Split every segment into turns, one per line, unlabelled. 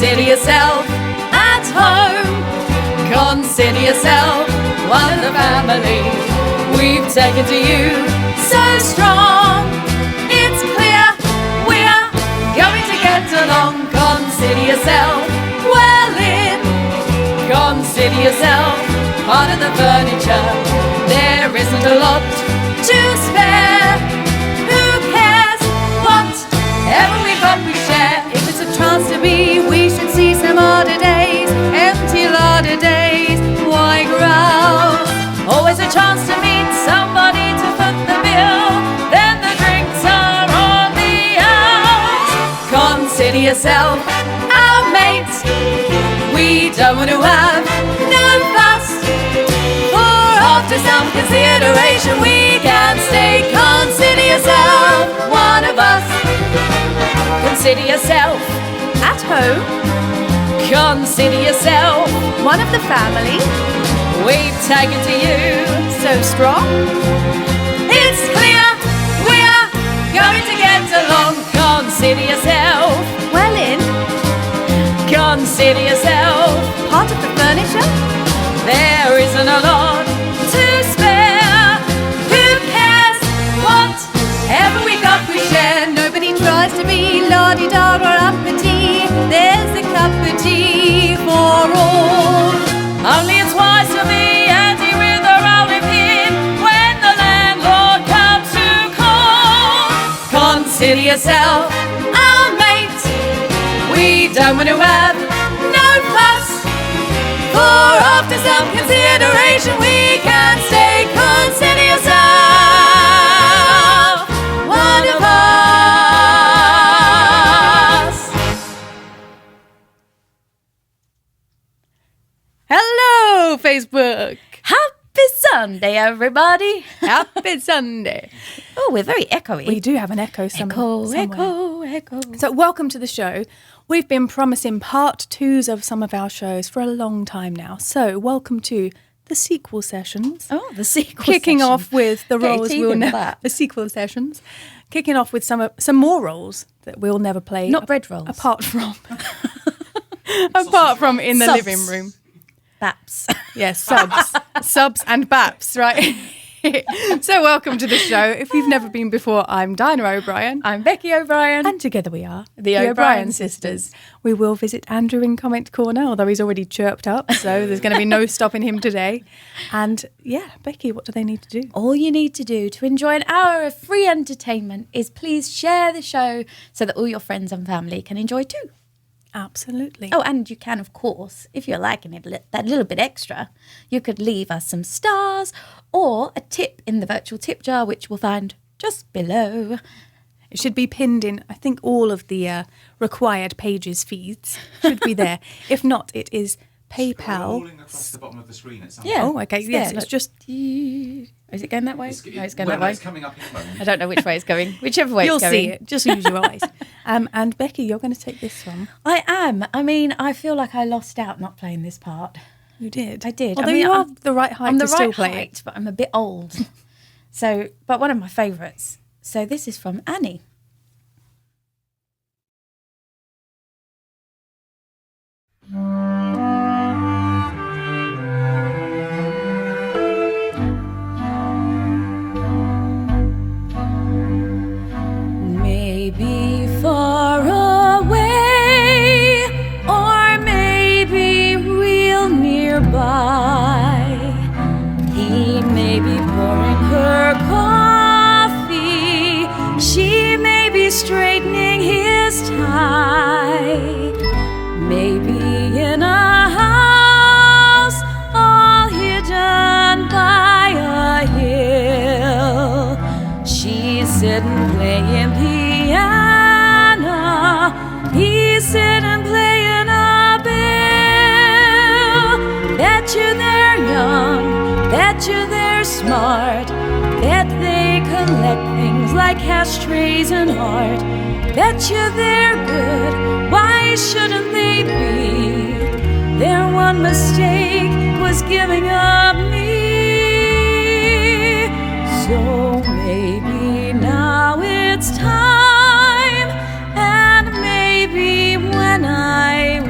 Consider yourself at home. Consider yourself one of the family. We've taken to you so strong. It's clear we're going to get along. Consider yourself well in. Consider yourself part of the furniture. There isn't a lot to spare. Who cares? Whatever we've got we share. If it's a chance to be, we should see some odder days. Empty larder days, why growl? Always a chance to meet somebody to foot the bill. Then the drinks are on the out. Consider yourself our mate. We don't want to have no fuss. For after some consideration we can stay. Consider yourself one of us. Consider yourself at home. Consider yourself one of the family. We've taken to you so strong. It's clear we're going to get along. Consider yourself well in. Consider yourself part of the furniture. There isn't a lot to spare. Who cares? Whatever we got we share. Nobody tries to be la-di-da or uppity. There's a cup of tea for all. Only it's wise to be handy with a rolling pin when the landlord comes to call. Consider yourself our mate. We don't want to have no fuss. For after some consideration we can stay. Consider yourself one of us. Hello, Facebook. Happy Sunday, everybody. Happy Sunday. Oh, we're very echoey.
We do have an echo somewhere.
Echo.
So welcome to the show. We've been promising part 2s of some of our shows for a long time now. So welcome to the sequel sessions.
Oh, the sequel
Kicking
session.
off with the
Get your
roles
teeth
we'll
into
never...
that.
The sequel sessions. Kicking off with some more roles that we'll never play.
Not bread rolls.
Apart from in the
Subs.
living room.
Baps.
Yes, subs and baps, right? So welcome to the show. If you've never been before, I'm Dinah O'Brien.
I'm Becky O'Brien.
And together we are
The O'Brien sisters.
We will visit Andrew in comment corner, although he's already chirped up, so there's going to be no stopping him today. And yeah, Becky, what do they need to do?
All you need to do to enjoy an hour of free entertainment is please share the show so that all your friends and family can enjoy too.
Absolutely.
Oh, and you can, of course, if you're liking it that little bit extra, you could leave us some stars or a tip in the virtual tip jar, which we'll find just below.
It should be pinned in, I think, all of the required pages feeds should be there. If not, it is PayPal.
Scrolling across the bottom of the screen at some
Yeah.
Oh, okay. Yes, it's just...
Is it going that way?
It's
It's going
well,
that way.
It's coming up in a moment.
I don't know which way it's going. Whichever way
You'll
it's going.
see it. Just use your eyes. And Becky, you're going to take this one.
I am. I mean, I feel like I lost out not playing this part.
You did.
I did.
Although
I mean,
you are
I'm
the right height
I'm the
to still
right
play
height,
it.
but I'm a bit old. But one of my favourites. So this is from Annie. Maybe far away, or maybe real nearby. He may be pouring her coffee. She may be straightening his tie. Maybe in a house all hidden by a hill. She's sitting playing piano. He's sitting playing a bill. Bet you they're young, bet you they're smart, bet they collect things like ashtrays and art. Bet you they're good, why shouldn't they be? Their one mistake was giving up me. So maybe now it's time, and maybe when I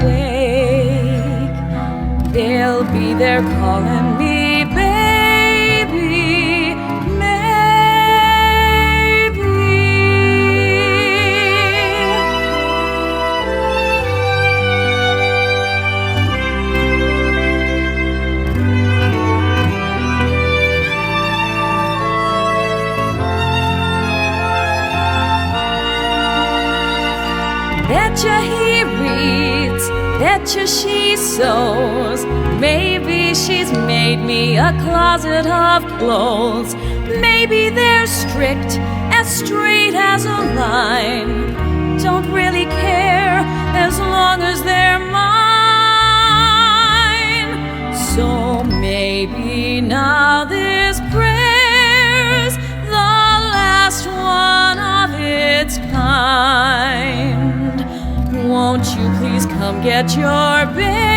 they're calling me baby. Betcha he reads, betcha she sews. Maybe she's made me a closet of clothes. Maybe they're strict, as straight as a line. Don't really care as long as they're mine. So maybe now this prayer's the last one of its kind. Won't you please come get your baby?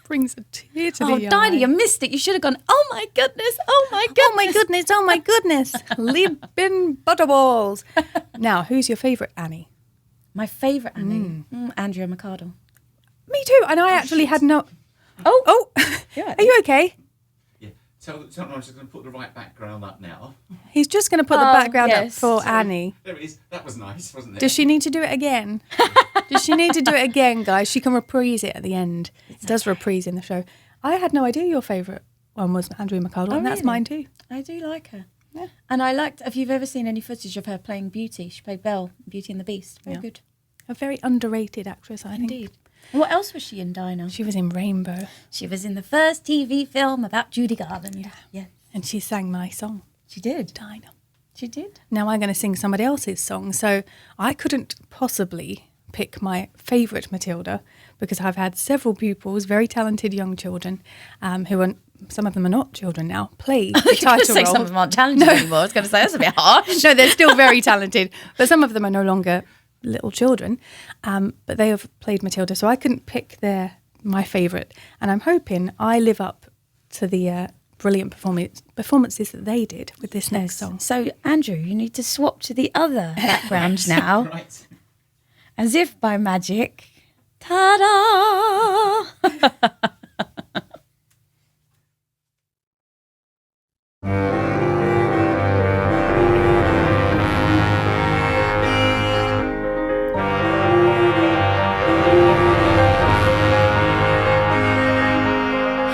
Brings a tear to the eye.
Dinah, you missed it. You should have gone, oh my goodness, oh my goodness.
Oh my goodness, oh my goodness. Liebin Butterballs. Now, who's your favourite Annie?
My favourite Annie? Andrea McArdle.
Me too. And I actually had no...
Oh.
Are you okay?
Yeah. Tell them I'm just going to put the right background up now.
He's just going to put the background up for
Sorry.
Annie.
There it is. That was nice, wasn't it?
Does she need to do it again? Does she need to do it again, guys? She can reprise it at the end. It does reprise in the show. I had no idea your favourite one was Andrea McArdle, and that's
really?
mine too.
I do like her.
Yeah.
And I liked, if you've ever seen any footage of her playing Beauty, she played Belle, Beauty and the Beast. Very good.
A very underrated actress, I think.
Indeed. And what else was she in, Dinah?
She was in Rainbow.
She was in the first TV film about Judy Garland. Yeah.
And she sang my song,
She did.
Dinah.
She did.
Now I'm going to sing somebody else's song, so I couldn't possibly pick my favourite Matilda because I've had several pupils, very talented young children, who are, some of them are not children now, play the title role.
Some of them aren't talented anymore. I was going to say, that's a bit harsh.
No, they're still very talented, but some of them are no longer little children, but they have played Matilda, so I couldn't pick my favourite, and I'm hoping I live up to the brilliant performances that they did with this next song.
So, Andrew, you need to swap to the other background now.
Right.
As if by magic. Ta-da!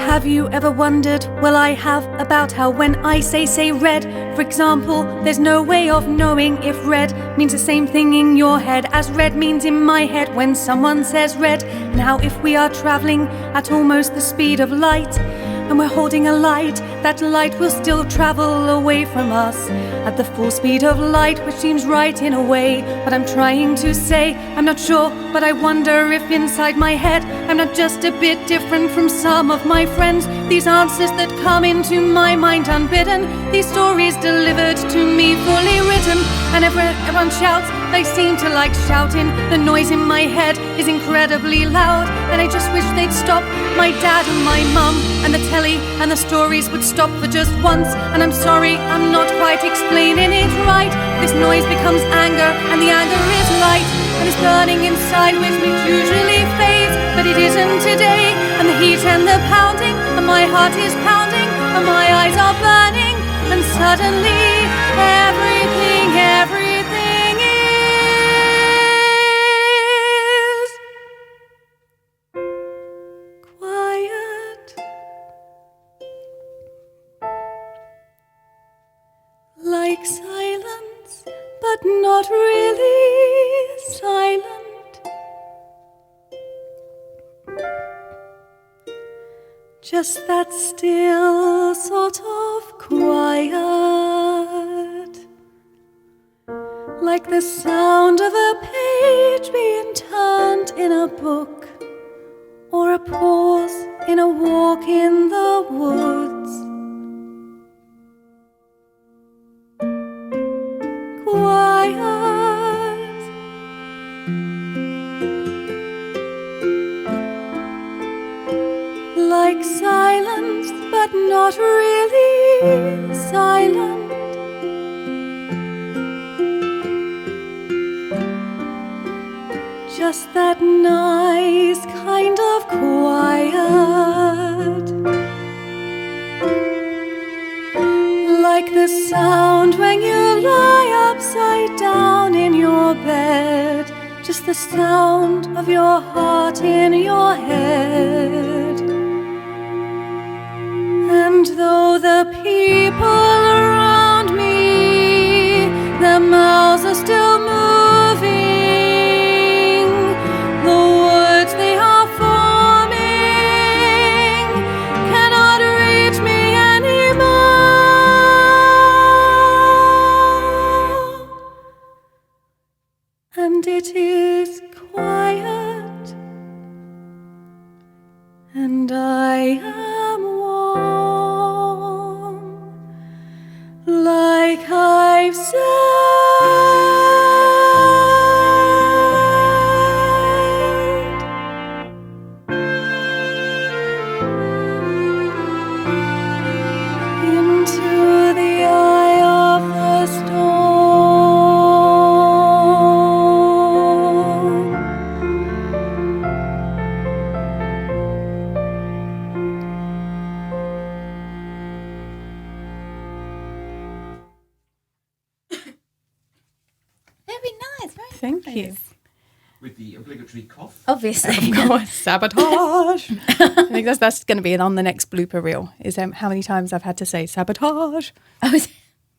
Have you ever wondered, well I have, about how when I say red, for example, there's no way of knowing if red means the same thing in your head as red means in my head when someone says red. Now if we are travelling at almost the speed of light, and we're holding a light, that light will still travel away from us at the full speed of light, which seems right in a way. But I'm trying to say, I'm not sure, but I wonder if inside my head I'm not just a bit different from some of my friends. These answers that come into my mind unbidden, these stories delivered to me fully written. And everyone shouts, they seem to like shouting. The noise in my head is incredibly loud, and I just wish they'd stop. My dad and my mum and the telly and the stories would stop for just once. And I'm sorry, I'm not quite explaining it right. This noise becomes anger, and the anger is light, and it's burning inside which usually fades, but it isn't today. And the heat and the pounding, and my heart is pounding, and my eyes are burning, and suddenly everything is quiet. Like silence, but not really silent. Just that still sort of quiet, like the sound of a page being turned in a book, or a pause in a walk in the woods. Quiet, not really silent. Just that nice kind of quiet, like the sound when you lie upside down in your bed, just the sound of your heart in your head. And though the people around me, their mouths are still moving, the words they are forming cannot reach me anymore. And it is quiet, and I am warm, like I've said. Into the eye of the storm.
Very nice. Very
Thank
nice.
you.
With the obligatory cough.
Obviously.
Of course, sabotage. I think that's going to be on the next blooper reel, is how many times I've had to say sabotage.
I was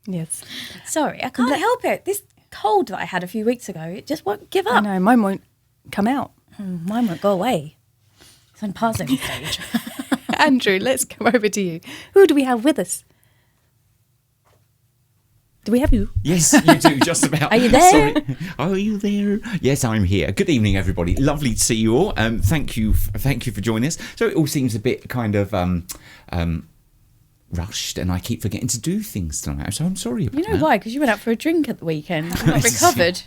Yes.
sorry. I can't help it. This cold that I had a few weeks ago, it just won't give
I
up.
know, mine won't come out.
Mine won't go away. It's on passing stage.
Andrew, let's go over to you. Who do we have with us? Do we have you?
Yes, you do, just about.
Are you there?
Sorry. Are you there? Yes, I'm here. Good evening, everybody. Lovely to see you all. Thank you for joining us. So it all seems a bit kind of rushed, and I keep forgetting to do things tonight. So I'm sorry about
You know
that.
why? Because you went out for a drink at the weekend. I'm not recovered.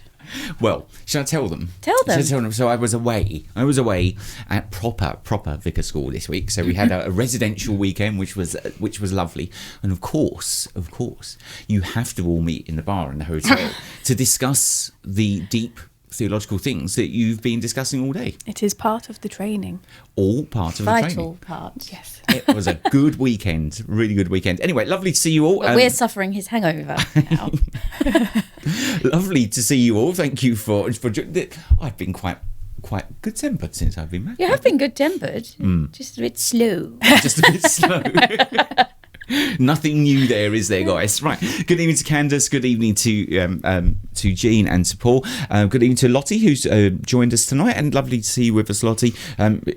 Well, shall I tell them?
Tell them.
Shall I tell them? So I was away at proper vicar school this week. So we had a residential weekend, which was lovely. And of course, you have to all meet in the bar in the hotel to discuss the deep theological things that you've been discussing all day.
It is part of the training.
All part of the
Vital
training.
part.
Yes.
It was a good weekend, really good weekend. Anyway, lovely to see you all.
But we're suffering his hangover now.
Lovely to see you all. Thank you for. I've been quite good tempered since I've been back.
You have been good-tempered. Just a bit slow.
Just a bit slow. Nothing new there, is there, guys? Right. Good evening to Candace. Good evening to Jean and to Paul. Good evening to Lottie, who's joined us tonight, and lovely to see you with us, Lottie.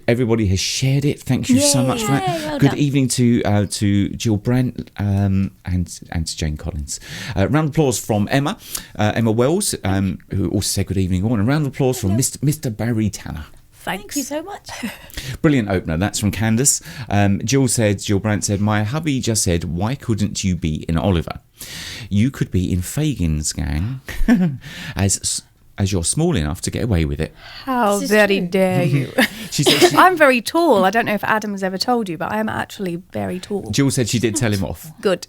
Everybody has shared it. Thank you so much for that.
Well
Good
done.
evening to Jill Brandt and to Jane Collins. Round of applause from Emma Wells, who also said good evening all, and a round of applause from Mr. Barry Tanner.
Thank you so much.
Brilliant opener. That's from Candace. Jill Brandt said, my hubby just said, why couldn't you be in Oliver? You could be in Fagin's gang as you're small enough to get away with it.
How
This is
very
true.
dare you.
She said
I'm very tall. I don't know if Adam has ever told you, but I am actually very tall.
Jill said she did tell him off.
Good.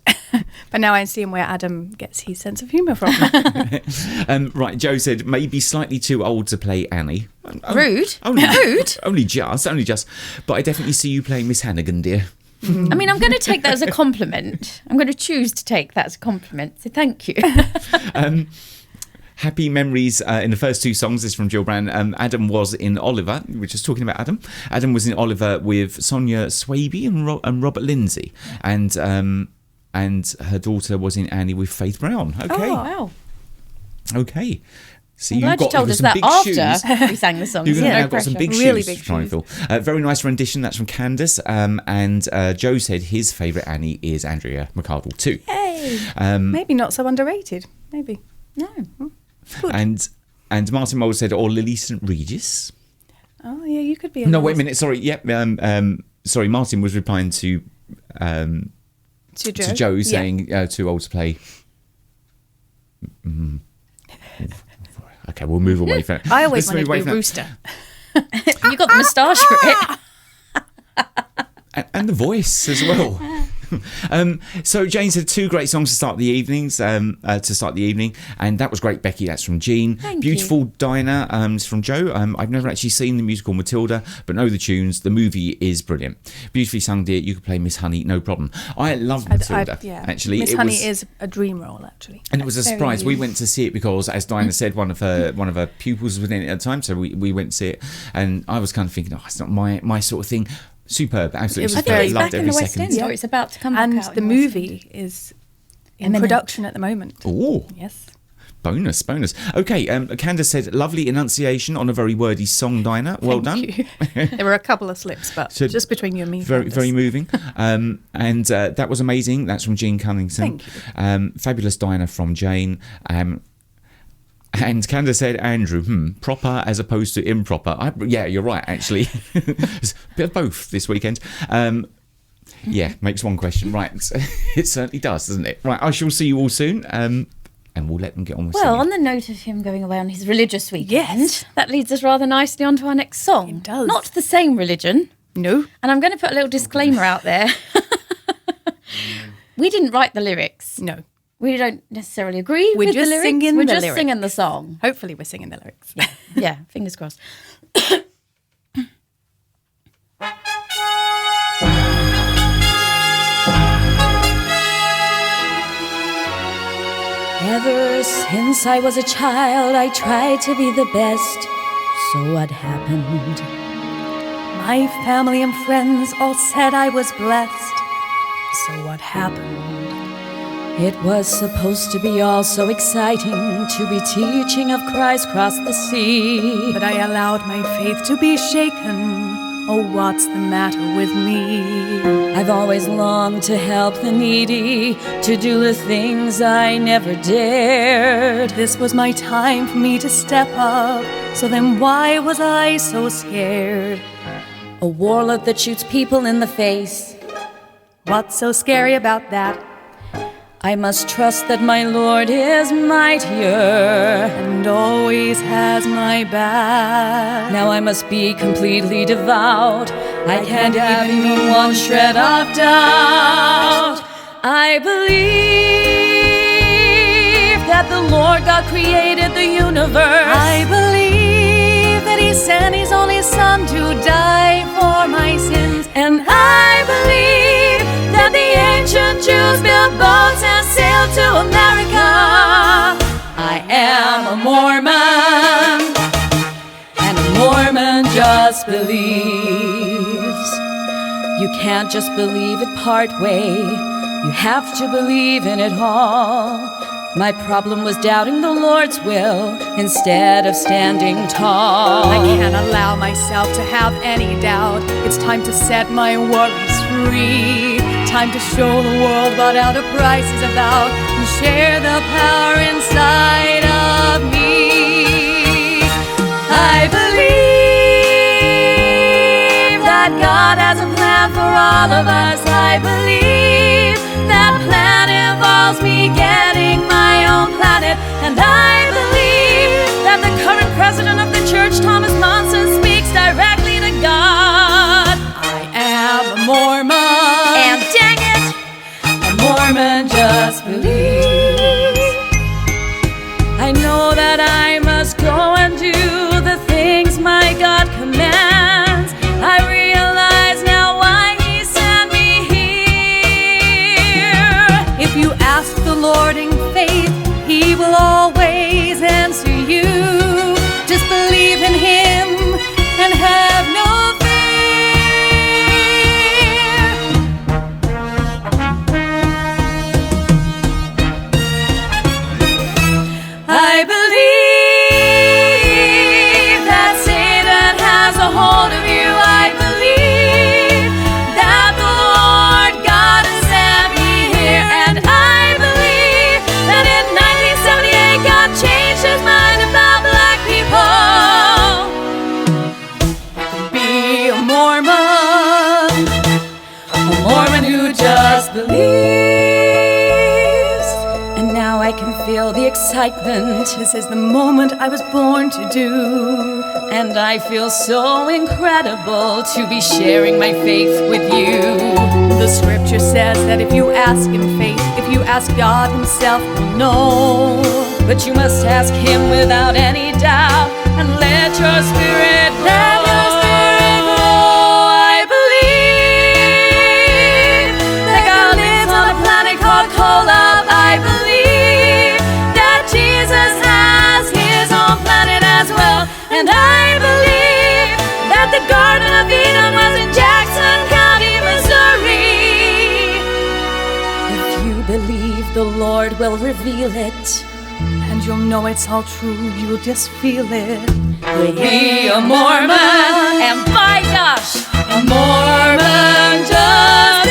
But now I see him where Adam gets his sense of humour from.
Right, Joe said, maybe slightly too old to play Annie.
Rude.
Rude. Only just. But I definitely see you playing Miss Hannigan, dear.
I mean, I'm going to take that as a compliment. I'm going to choose to take that as a compliment. So thank you.
Happy memories in the first two songs. This is from Jill Brand. Adam was in Oliver. We were just talking about Adam. Adam was in Oliver with Sonia Swaby and Robert Lindsay, and her daughter was in Annie with Faith Brown. Okay,
Oh, wow.
Okay. So
I'm glad you told us
some
that
big
after
shoes.
we sang the songs.
You've
Yeah,
now
no
got some
pressure.
big
Really
shoes
big
to try and
shoes.
fill. Very nice rendition. That's from Candace. And Joe said his favourite Annie is Andrea McArdle too.
Hey.
Maybe not so underrated. Maybe.
No.
Good.
And Martin Mould said, or Lily St Regis.
Oh, yeah, you could be.
No, wait a minute. Sorry. Yep. Sorry, Martin was replying to Joe saying too old to play. Okay, we'll move away from it.
I always
Let's
wanted
move
to
away
be a
from that.
rooster.
You got the moustache for it.
And the voice as well. So Jane said 2 great songs to start the evening, and that was great, Becky. That's from Jean.
Thank
Beautiful Dinah is from Joe. I've never actually seen the musical Matilda, but know the tunes. The movie is brilliant. Beautifully sung, dear. You could play Miss Honey, no problem. I love Matilda. Actually,
Miss Honey is a dream role, actually,
and it was a surprise. We went to see it because, as Dinah said, one of her pupils was in it at the time, so we went to see it, and I was kind of thinking, it's not my sort of thing. Superb, absolutely.
I think it's back in the West End, or it's about to come back out.
And the movie is in production at the moment.
Oh,
yes.
Bonus. Okay, Candace said, lovely enunciation on a very wordy song, Dinah. Well done.
You. There were a couple of slips, but so just between you and me.
Very moving. And that was amazing. That's from Jean Cunnington.
Thank you.
Fabulous Dinah from Jane. And Candace said, Andrew, proper as opposed to improper. Yeah, you're right, actually. It's a bit of both this weekend. Yeah, makes one question. Right, it certainly does, doesn't it? Right, I shall see you all soon. And we'll let them get on with singing.
Well, on the note of him going away on his religious weekend, that leads us rather nicely onto our next song.
It does.
Not the same religion.
No.
And I'm going to put a little disclaimer out there. We didn't write the lyrics.
No.
We don't necessarily agree with the lyrics. We're just singing the song.
Hopefully we're singing the lyrics.
Yeah, fingers crossed. Ever since I was a child, I tried to be the best. So what happened?
My family and friends all said I was blessed. So what happened?
It was supposed to be all so exciting to be teaching of Christ across the sea.
But I allowed my faith to be shaken. Oh, what's the matter with me?
I've always longed to help the needy, to do the things I never dared.
This was my time for me to step up. So then why was I so scared?
A warlord that shoots people in the face.
What's so scary about that?
I must trust that my Lord is mightier
and always has my back.
Now I must be completely devout. I can't have even one shred of doubt. I believe that the Lord God created the universe.
I believe that He sent His only Son to die for my sins.
And I believe that the ancient Jews built boats and sailed to America. I am a Mormon, and a Mormon just believes. You can't just believe it part way, you have to believe in it all. My problem was doubting the Lord's will instead of standing tall.
I can't allow myself to have any doubt. It's time to set my worries free. Time to show the world what out a price is about and share the power inside of me. I believe that God has a plan for all of us. I believe that plan involves me getting my own planet. And I believe that the current president of the church, Thomas Monson, speaks directly to God. I am a Mormon. And dang it, a Mormon just believes. I know that I must go and do the things my God commands. I realize now why He sent me here. If you ask the Lord in faith, He will always answer you. Just believe in Him and have no fear. I believe that Satan has a hold of you. I believe that the Lord God has sent me here. And I believe that in 1978 God
feel the excitement.
This is the moment I was born to do.
And I feel so incredible to be sharing my faith with you.
The scripture says that if you ask in faith, if you ask God himself, will know.
But you must ask him without any doubt, and let your spirit grow. Let your spirit grow. I believe that God lives on a planet called Kolob. I believe that Jesus has his own planet as well. And I believe that the Garden of Eden was in Jackson County, Missouri. If you believe, the Lord will reveal it.
And you'll know it's all true, you'll just feel it.
You'll be a Mormon, and by gosh, a Mormon just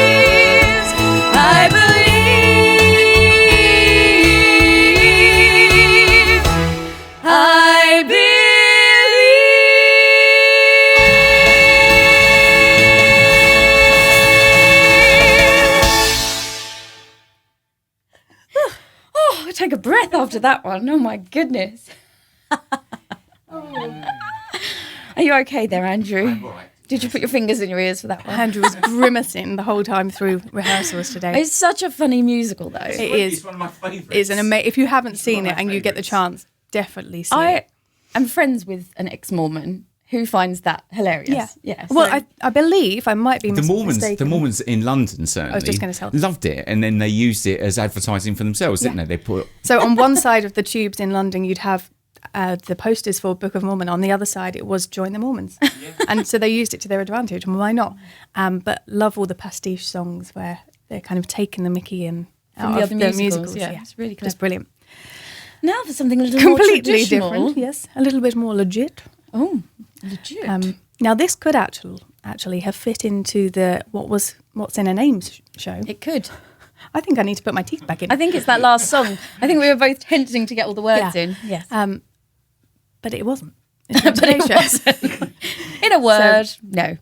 believes. I believe. I believe. Oh, take a breath after that one. Oh my goodness. Are you okay there, Andrew?
I'm all right.
Did you put your fingers in your ears for that one?
Andrew was grimacing the whole time through rehearsals today.
It's such a funny musical, though.
It is.
It's one of my favourites.
It's an if you haven't seen
one
it
of my
and you get the
favourites.
chance, definitely see
I
it.
am friends with an ex-Mormon who finds that hilarious. Yeah.
Well,
so-
I believe I might be
The
mistaken.
The Mormons in London certainly
just gonna tell-
loved it, and then they used it as advertising for themselves, didn't they? They put
So on one side of the tubes in London, you'd have the posters for Book of Mormon. On the other side, it was Join the Mormons. And so they used it to their advantage, and why not? But love all the pastiche songs where they're kind of taking the mickey and
From
out
the
of
other
the
musicals, yeah. It's really clever.
Just brilliant.
now for something a little more
Completely
traditional.
different, yes. A little bit more legit.
Oh, legit.
Now this could actually have fit into the What's in a Name show.
It could.
I think I need to put my teeth back in.
I think it's that last song. I think we were both hinting to get all the words
Yeah.
in. Yes.
But it wasn't. It's not today's show.
in a word, no.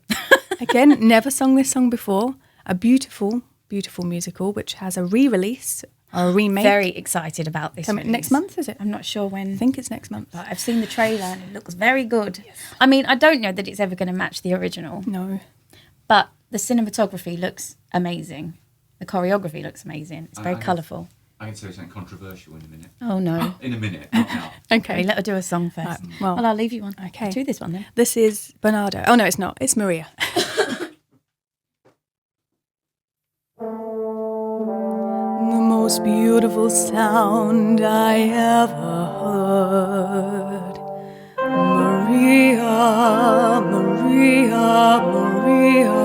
Again, never sung this song before. A beautiful, beautiful musical which has a re-release or a remake.
Very excited about this.
Coming
release.
next month, is it?
I'm not sure when.
I think it's next month.
But I've seen the trailer and it looks very good. Yes. I mean, I don't know that it's ever going to match the original,
No.
but the cinematography looks amazing. The choreography looks amazing. It's very colourful.
I can tell you something controversial in a minute.
Oh, no.
In a minute, not now.
Okay.
Let her do a song first.
Right, well,
I'll leave you one.
okay.
Do this one then.
This is Bernardo. Oh, no, it's not. It's Maria. The most beautiful sound I ever heard. Maria, Maria, Maria.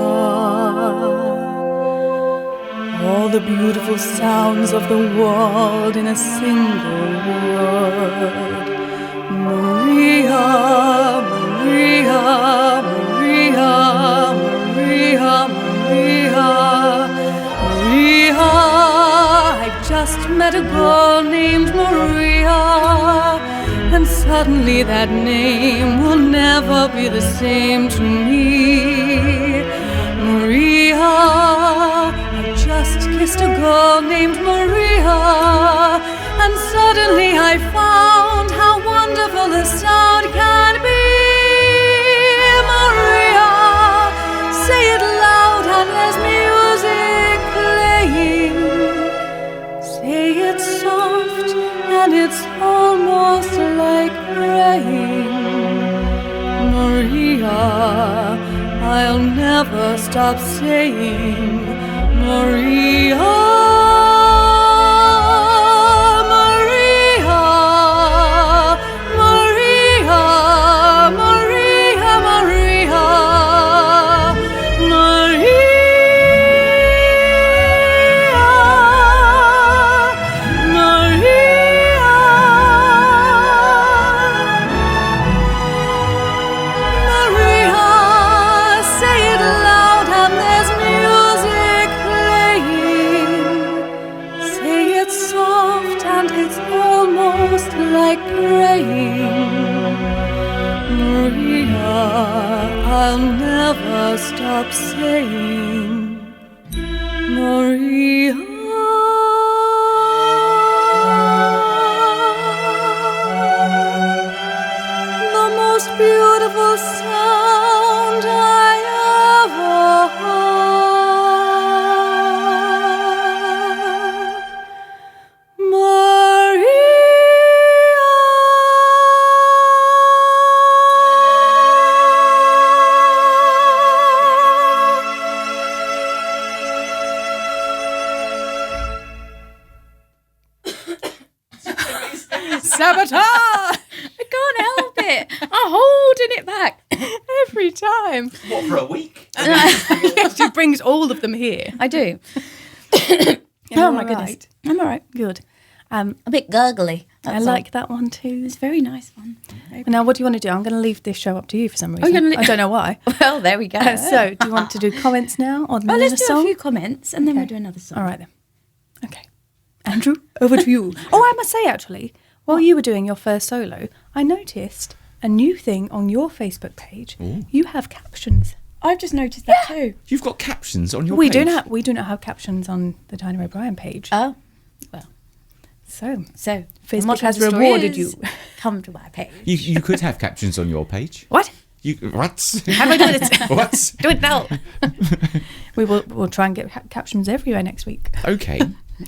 All the beautiful sounds of the world in a single word. Maria, Maria, Maria, Maria, Maria, Maria. I've just met a girl named Maria, and suddenly that name will never be the same to me. Maria, I just kissed a girl named Maria, and suddenly I found how wonderful the sound can be. Maria, say it loud and there's music playing. Say it soft and it's almost like praying. Maria, I'll never stop saying Maria. Maria, Maria, Maria, Maria, Maria, say it loud and there's music playing. Say it soft and it's almost like praying. Maria, I'll never stop saying Maria. The most beautiful sound I ever heard. Maria. Sabotage!
I can't help it. I'm holding it back.
Every time.
What, for a week?
Yes, she brings all of them here.
I do.
Oh
my goodness. I'm all right.
Good.
A bit gurgly.
I like that one too.
It's a very nice one.
Now, what do you want to do? I'm going to leave this show up to you for some reason.
you're gonna
I don't know why.
Well, there we go.
So, do you want to do comments now or then
let's
a
do
song?
a few comments and then we'll do another song.
All right then. Okay. Andrew, over to you. Oh, I must say, actually, while you were doing your first solo, I noticed a new thing on your Facebook page.
Ooh.
You have captions.
I've just noticed that too.
You've got captions on your
We
page?
do not have captions on the Dinah O'Brien page.
Oh, well.
So
Facebook
Facebook has
the story
rewarded
is,
you.
Come to my page.
You could have captions on your page.
What?
What?
How do I do this?
What?
Do it now. We'll try and get captions everywhere next week.
Okay.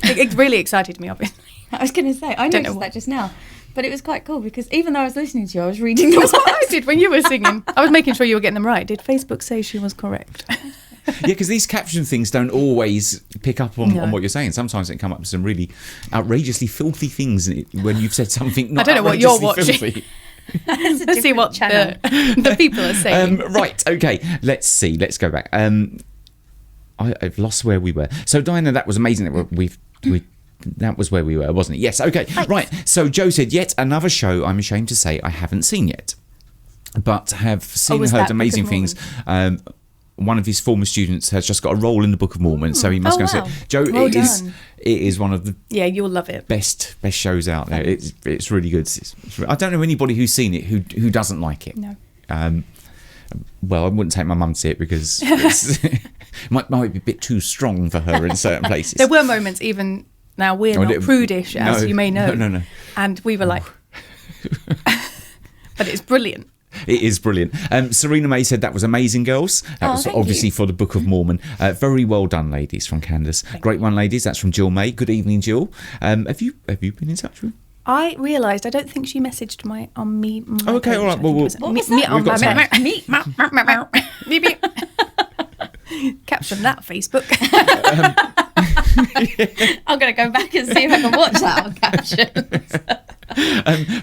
It really excited me, obviously.
I was going to say, I
Don't know
noticed
what.
that just now. But it was quite cool because even though I was listening to you, I was reading the
That's what I did when you were singing. I was making sure you were getting them right. Did Facebook say she was correct?
Yeah, because these caption things don't always pick up on,
No.
on what you're saying. Sometimes it come up with some really outrageously filthy things when you've said something not
I don't know what you're
outrageously
watching.
filthy.
Let's see what the people are saying.
Right, okay. Let's see. Let's go back. I've lost where we were. So, Dinah, that was amazing. That was where we were, wasn't it? Yes, okay.
Thanks.
Right, so Joe said, yet another show I'm ashamed to say I haven't seen yet, but have seen and
was
heard
that
amazing
Book of
things. One of his former students has just got a role in the Book of Mormon, so he must
Oh,
go and
wow.
see it. Joe,
Well
it
done.
is one of the
Yeah, you'll love it.
best shows out there. It's really good. I don't know anybody who's seen it who doesn't like it.
No.
Well, I wouldn't take my mum to see it because it might be a bit too strong for her in certain places.
There were moments, even now we're
Oh,
not prudish, as
no,
you may know.
no.
And we were like, but it's brilliant.
It is brilliant. Serena May said that was amazing, girls. That was
thank
obviously
you.
for the Book of Mormon. Very well done, ladies, from Candace. Great one, ladies. That's from Jill May. Good evening, Jill. Have you been in touch with?
I realised I don't think she messaged my me. My
Oh, okay,
page.
all right,
I
well,
think it was
what
me,
was
me
that?
on
We've got
my
time.
me. Caption that, Facebook.
I'm going to go back and see if I can watch that on captions.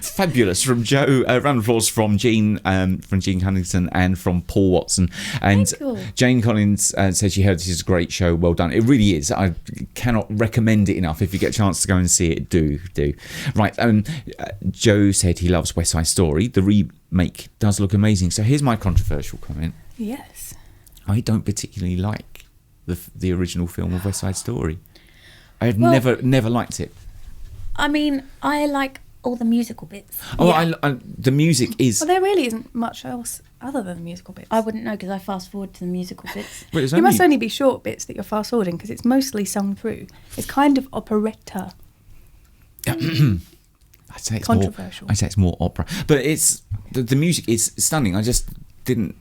Fabulous from Joe. Round of applause from Jean Huntington and from Paul Watson. And
Cool.
Jane Collins says she heard this is a great show. Well done. It really is. I cannot recommend it enough. If you get a chance to go and see it, do. Right. Joe said he loves West Side Story. The remake does look amazing. So here's my controversial comment.
Yes.
I don't particularly like the original film of West Side Story. I have
Well-
never liked it.
I mean, I like all the musical bits.
Oh,
Yeah.
the music is.
Well, there really isn't much else other than the musical bits.
I wouldn't know because I fast forward to the musical bits.
Well, it's
You must only be short bits that you're fast forwarding because it's mostly sung through. It's kind of operetta.
I'd say it's
Controversial.
I'd say it's more opera, but it's the music is stunning. I just didn't.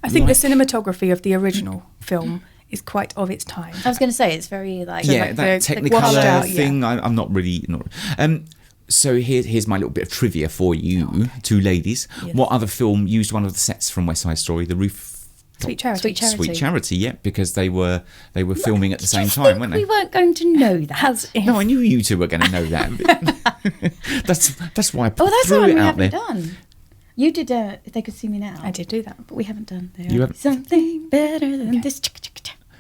I think
Like-
the cinematography of the original film is quite of its time.
I was going to say, it's very like...
Yeah,
like
that
the
Technicolor
washed out, yeah.
thing. I'm not really. So here's my little bit of trivia for you, two ladies.
Yes.
What other film used one of the sets from West Side Story? The roof.
Sweet Charity.
Sweet Charity.
Sweet Charity, yeah, because they were filming at the same time, weren't
We
they?
weren't going to know that.
As if.
No, I knew you two were going to know that. that's why I
Oh, that's the
threw
one
it
we
out
haven't
there.
done. You did If They Could See Me Now.
I did do that.
But we haven't done there.
You haven't-
Something better than this.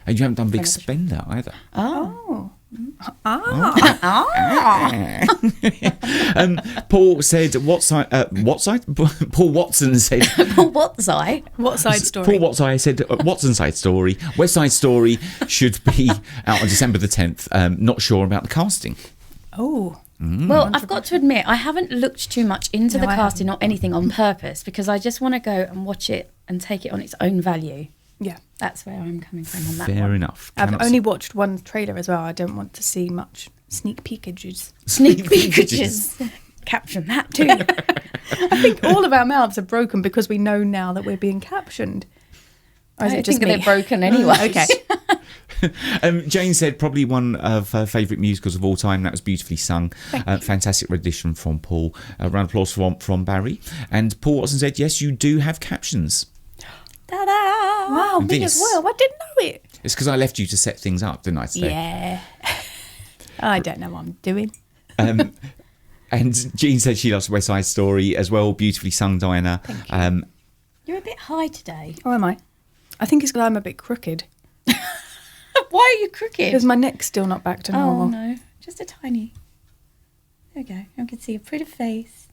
And you haven't done Big
Another-
Spender either.
Oh.
Paul said, what side? Paul Watson said,
What's I?
What side story?
Paul Watson said, Watson Side Story. West Side Story should be out on December the 10th. Not sure about the casting.
Oh.
Well, I've got to admit, I haven't looked too much into
No,
the
I
casting or anything on purpose because I just want to go and watch it and take it on its own value.
Yeah.
That's where I'm coming from on that
Fair
one.
enough.
I've
Cannot
only watched one trailer as well. I don't want to see much sneak peekages.
Sneak peekages. Caption that too.
I think all of our mouths are broken because we know now that we're being captioned. Or is
I
it just
think
me?
they're broken anyway.
Okay.
Jane said probably one of her favourite musicals of all time. That was beautifully sung. Fantastic rendition from Paul. A round of applause from Barry. And Paul Watson said, yes, you do have captions.
Ta-da!
Wow, me
This-
as well. I didn't know it.
It's because I left you to set things up, didn't I, today?
Yeah. I don't know what I'm doing.
And Jean said she loves West Side Story as well. Beautifully sung, Dinah.
You're a bit high today.
Oh, am I? I think it's because I'm a bit crooked.
Why are you crooked?
Because my neck's still not back to normal.
Oh, no. Just a tiny. There we go. I can see a pretty face.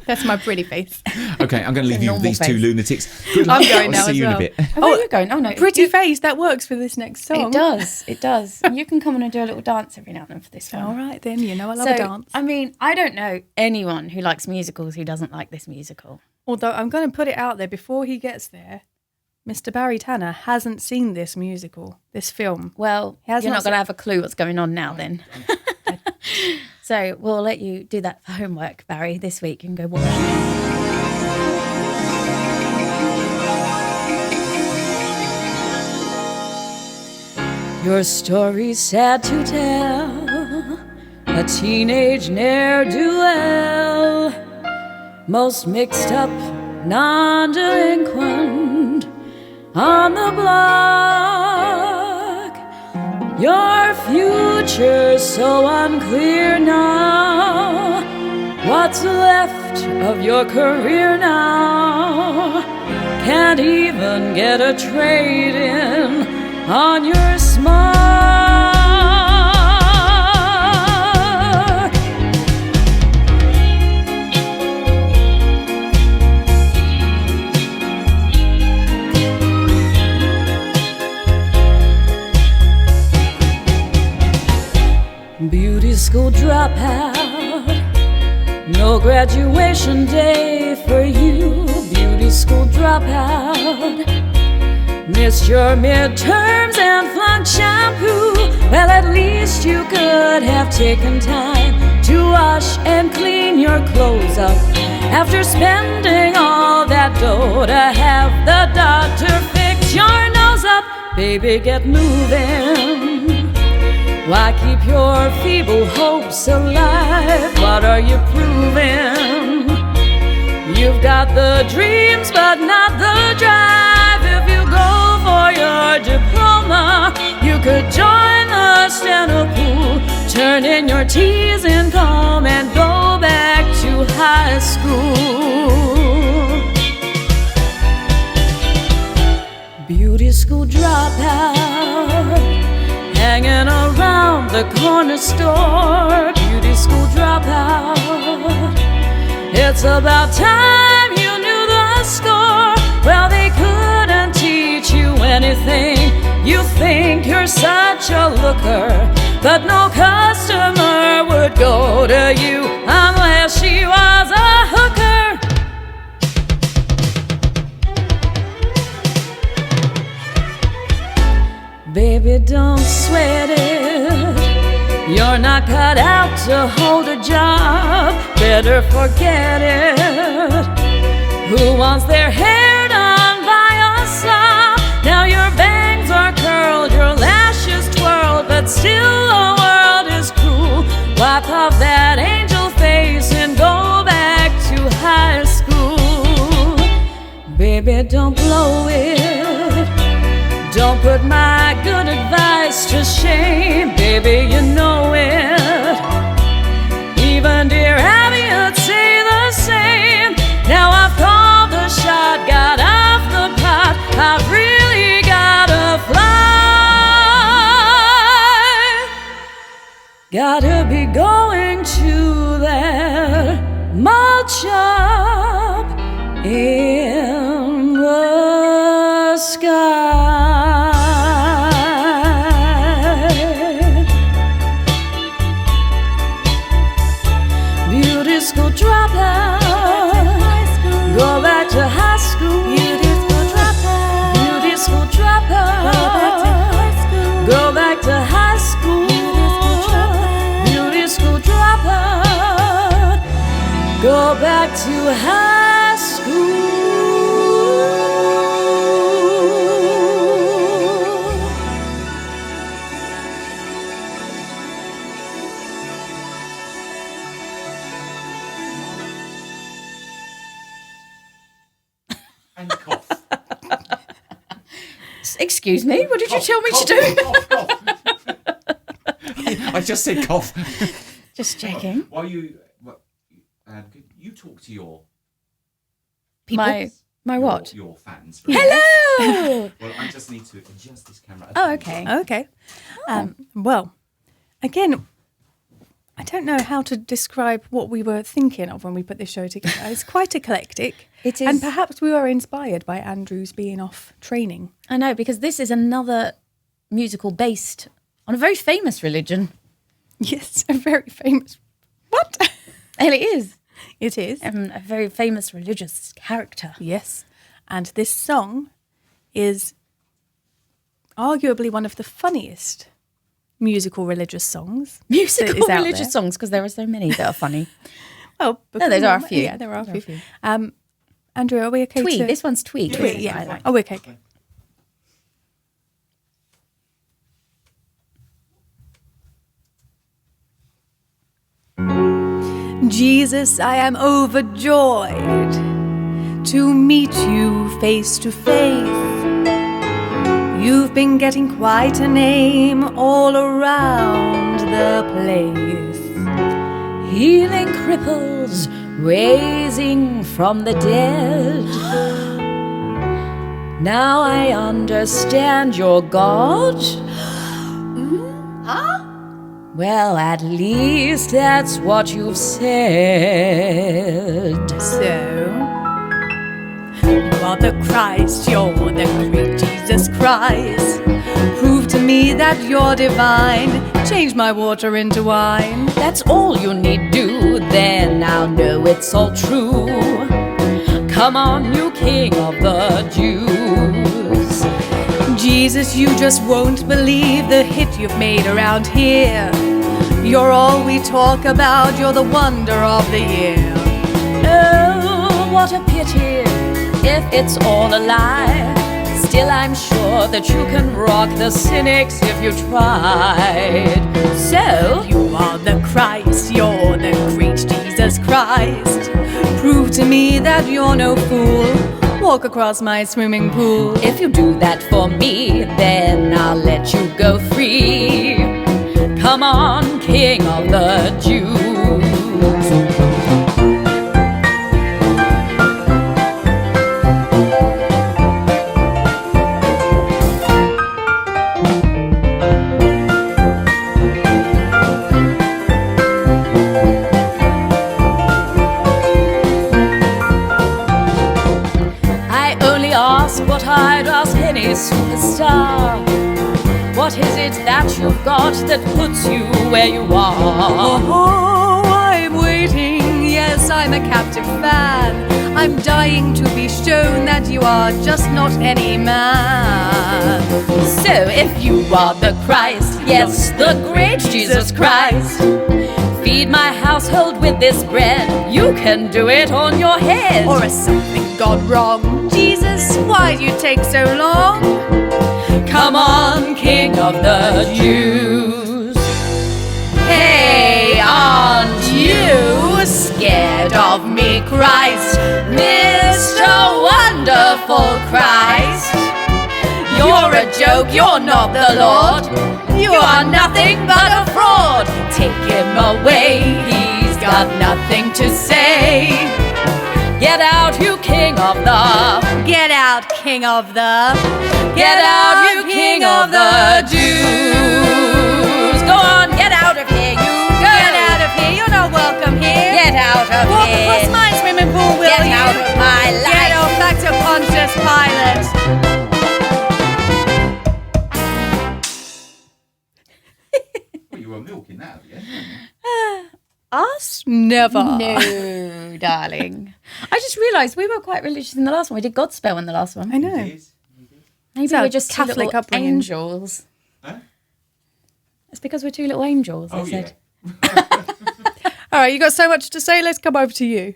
That's my pretty face.
Okay, I'm going to leave you with
normal
these two
face.
lunatics. Good luck.
I'm going
I'll
now
see
as
you
well.
in a bit.
Oh, where are you going? Oh, no.
Pretty face, that works for this next song.
It does. It does. You can come on and do a little dance every now and then for this one.
All right, then. You know I love a dance.
I mean, I don't know anyone who likes musicals who doesn't like this musical.
Although I'm going to put it out there before he gets there, Mr. Barry Tanner hasn't seen this musical, this film.
Well,
He has
you're
not
not going to have a clue what's going on now then. So we'll let you do that for homework, Barry, this week. You can go watch it. Your story's sad to tell, a teenage ne'er-do-well, most mixed up, non-delinquent on the block. Your future's so unclear now. What's left of your career now? Can't even get a trade-in on your smile. Beauty school dropout, no graduation day for you. Beauty school dropout, missed your midterms and flunked shampoo. Well, at least you could have taken time to wash and clean your clothes up after spending all that dough to have the doctor fix your nose up. Baby, get moving. Why keep your feeble hopes alive? What are you proving? You've got the dreams but not the drive. If you go for your diploma, you could join the steno pool, turn in your T's in calm and go back to high school. Beauty school dropout, hanging around the corner store. Beauty school dropout, it's about time you knew the score. Well, they couldn't teach you anything. You think you're such a looker, but no customer would go to you unless she was a hooker. Baby, don't sweat it. You're not cut out to hold a job. Better forget it. Who wants their hair done by a slob? Now your bangs are curled, your lashes twirled, but still the world is cruel. Wipe off that angel face and go back to high school. Baby, don't blow it. Don't put my good advice to shame. Baby, you know it. Even dear Abby would say the same. Now I've called the shot, got off the pot. I've really gotta fly. Gotta be going to that malt shop in the sky. Beauty school dropout, go back to high school. Beauty school dropout. dropout. Go back to high school. Beauty school dropout. Go back to high school.
And cough.
Excuse me, what did you tell me to do?
Cough. I just said cough.
Just checking.
While you talk to your
People? My what?
Your fans.
Hello!
Well, I just need to adjust this camera.
Oh, okay.
Okay. Well, again, I don't know how to describe what we were thinking of when we put this show together. It's quite eclectic.
It is.
And perhaps we were inspired by Andrew's being off training.
I know, because this is another musical based on a very famous religion.
Yes, a very famous... What?
And it is.
It is.
A very famous religious character.
Yes. And this song is arguably one of the funniest musical religious songs.
Musical religious songs, because there are so many that are funny.
Well,
no, there are a few.
Yeah, there are a few. Andrew, are we okay
Tweed.
to...
This one's Tweed.
Tweed, yeah. Oh, okay. Jesus, I am overjoyed to meet you face to face. You've been getting quite a name all around the place.
Healing cripples, raising from the dead. Now I understand your God. Well, at least that's what you've said.
So, you are the Christ, you're the great Jesus Christ. Prove to me that you're divine. Change my water into wine.
That's all you need do, then I'll know it's all true. Come on, you King of the Jews.
Jesus, you just won't believe the hit you've made around here. You're all we talk about, you're the wonder of the year.
Oh, what a pity if it's all a lie. Still, I'm sure that you can rock the cynics if you tried.
So, you are the Christ, you're the great Jesus Christ. Prove to me that you're no fool. Walk across my swimming pool.
If you do that for me, then I'll let you go free. Come on, King of the Jews. I only ask what I'd ask any superstar. What is it that you've got that puts you where you are?
Oh, I'm waiting. Yes, I'm a captive fan. I'm dying to be shown that you are just not any man.
So if you are the Christ, yes, the great Jesus Christ, feed my household with this bread. You can do it on your head.
Or has something gone wrong? Jesus, why do you take so long?
Come on, King of the Jews. Hey, aren't you scared of me, Christ? Mr. Wonderful Christ. You're a joke, you're not the Lord. You are nothing but a fraud. Take him away, he's got nothing to say. Get out, you King of the...
Get out, King of the...
Get out, you King of the Jews. Go on, get out of here, you go.
Get out of here, you're not welcome here.
Get out of
Walk
here.
across my swimming pool, will
Get
you?
out of my life.
Get off back to Pontius Pilate.
Well, you were milking that at the end.
Us? Never.
No, darling. I just realised we were quite religious in the last one. We did Godspell in the last one.
I know.
It is.
Maybe
So,
we're just two
Catholic
little
upbringing.
angels.
Huh?
It's because we're two little angels, I said.
All right, you got so much to say. Let's come over to you.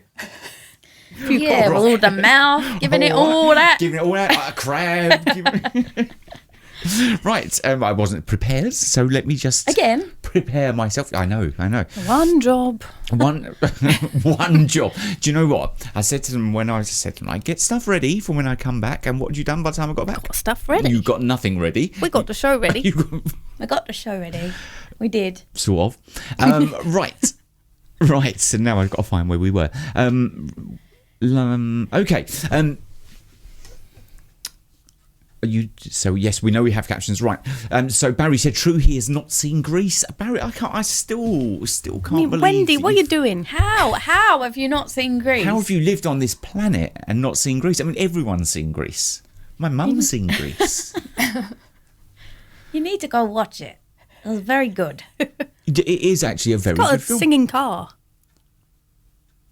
Yeah, with all the mouth, giving it all that.
Giving it all out like a crab. Right, I wasn't prepared, so let me just
Again?
prepare myself. I know.
One job.
One job. Do you know what? I said to them I get stuff ready for when I come back. And what had you done by the time I got back?
Got stuff ready.
You got nothing ready.
We got the show ready.
We got the show ready. We did.
Sort of. Right. So now I've got to find where we were. Okay. So yes, we know we have captions, right? So Barry said, "True, he has not seen Greece." Barry, I still can't believe.
Wendy, what are you doing?
How have you not seen Greece?
How have you lived on this planet and not seen Greece? I mean, everyone's seen Greece. My mum's seen Greece.
You need to go watch it. It was very good.
It is actually a very
Got a
good film.
singing car.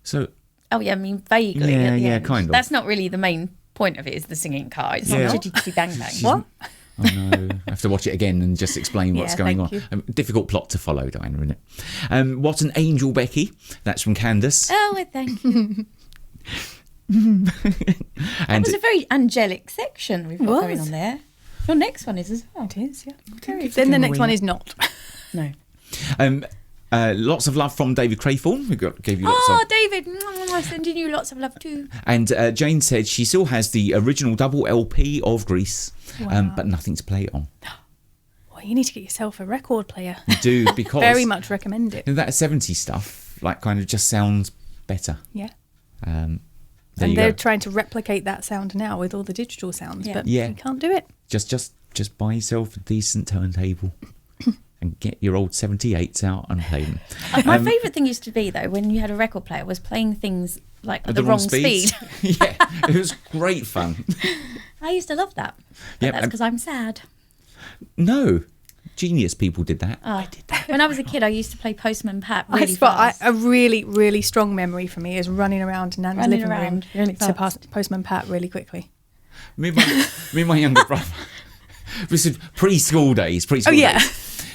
So
Oh yeah, I mean vaguely.
Yeah,
at the
yeah,
end.
kind of.
That's not really the main point of it. Is the singing car? It's
Yeah.
not chitty chitty bang bang.
What?
Oh no, I have to watch it again and just explain what's
Yeah,
going on.
thank you.
Difficult plot to follow, Dinah, isn't it? What an angel, Becky. That's from Candace.
Oh, well, thank you.
And
It was a very angelic section we've got going
Was.
on there. Your next one is as well.
It is, yeah.
Very
Then the
Don't
next
worry.
one is not.
No.
Lots of love from David Craythorne. Gave you lots
Oh,
of.
David, I'm sending you lots of love too.
And Jane said she still has the original double LP of Grease, but nothing to play it on.
Well, you need to get yourself a record player.
You do, because
Very much recommend it.
that 70s stuff like kind of just sounds better.
Yeah.
There
And
you
they're
go.
trying to replicate that sound now with all the digital sounds,
Yeah.
but
Yeah.
you can't do it.
Just buy yourself a decent turntable and get your old 78s out and play them.
My favourite thing used to be, though, when you had a record player, was playing things like at the wrong speed.
Yeah, it was great fun.
I used to love that. But
Yeah,
that's because I'm sad.
No, genius people did that.
I did that. When I was a kid, I used to play Postman Pat really
But
fast.
a really, really strong memory for me is running around Nan's
Running
living room
around really
to
fast.
Postman Pat really quickly.
Me and my younger brother. This is preschool days.
Oh, yeah.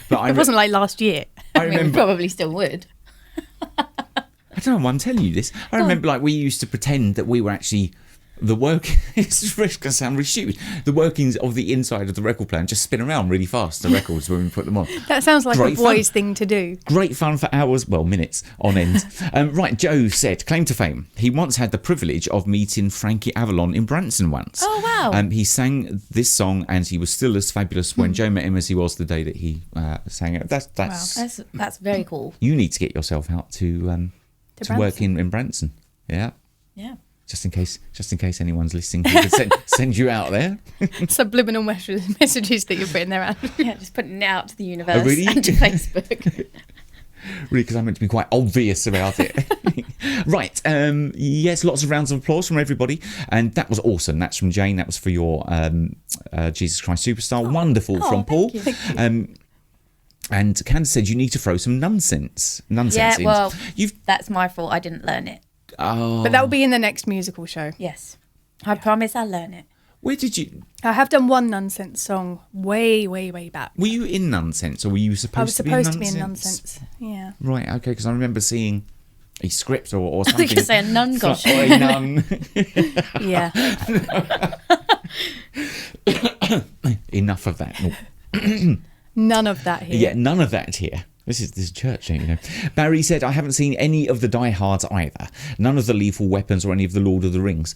But
It wasn't like last year.
I
I mean, we
remember.
probably still would.
I don't know why I'm telling you this. I remember, like, we used to pretend that we were actually the work. It's going to sound really stupid. The workings of the inside of the record player and just spin around really fast. The records when we put them on.
That sounds like
Great
a boy's thing to do.
Great fun for hours, well, minutes on end. Right, Joe said, claim to fame. He once had the privilege of meeting Frankie Avalon in Branson once.
Oh, wow.
He sang this song and he was still as fabulous when Joe met him as he was the day that he sang it. That's
That's very cool.
You need to get yourself out to work
Branson.
in Branson. Yeah.
Yeah.
Just in case anyone's listening, we could send you out there.
Subliminal messages that you're putting there out.
Yeah, just putting it out to the universe
Oh, really?
and to Facebook.
Really, because I meant to be quite obvious about it. Right. Yes, lots of rounds of applause from everybody. And that was awesome. That's from Jane. That was for your Jesus Christ Superstar. Wonderful from Paul.
Thank you.
And Candace said you need to throw some nonsense
Yeah,
in.
well,
You've
that's my fault. I didn't learn it.
But that will be in the next musical show.
Yes. I promise I'll learn it.
Where did you...
I have done one nonsense song way, way, way back.
Were you in Nonsense or were you supposed
I was
to be in
supposed
Nonsense?
to be in nonsense. Yeah.
Right, okay, because I remember seeing a script or
I
something.
think you're saying nun, gosh.
Or a nun.
Yeah.
Enough of that.
None of that here.
Yeah, none of that here. This is church, don't you know? Barry said, I haven't seen any of the Die Hards either. None of the Lethal Weapons or any of the Lord of the Rings.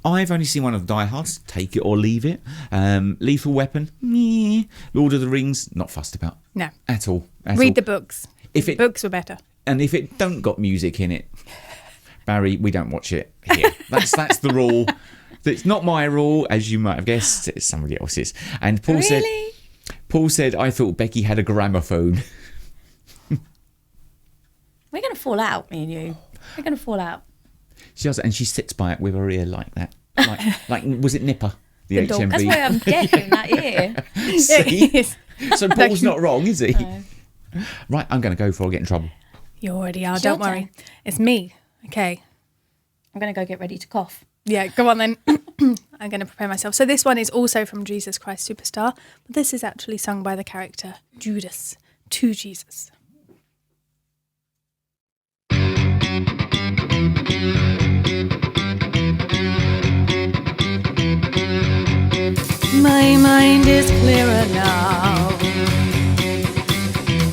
I've only seen one of the Die Hards. Take it or leave it. Lethal Weapon. Meh. Lord of the Rings. Not fussed about.
No.
At all.
Read the books.
If
The
it-
books were better.
And if it don't got music in it, Barry, we don't watch it here. That's the rule. It's not my rule, as you might have guessed. It's somebody else's. And Paul said, I thought Becky had a gramophone.
We're going to fall out, me and you. We're going to fall out.
She does, and she sits by it with her ear like that. Like was it Nipper? The
dog.
HMV.
That's why I'm deaf in that ear.
See?
Yes.
So Paul's not wrong, is he?
No.
Right, I'm going to go before I get in trouble.
You already are.
It's
Don't
your
worry.
turn.
It's me. Okay.
I'm going to go get ready to cough.
Yeah, go on then. I'm going to prepare myself. So this one is also from Jesus Christ Superstar, but this is actually sung by the character Judas to Jesus. My mind is clearer now.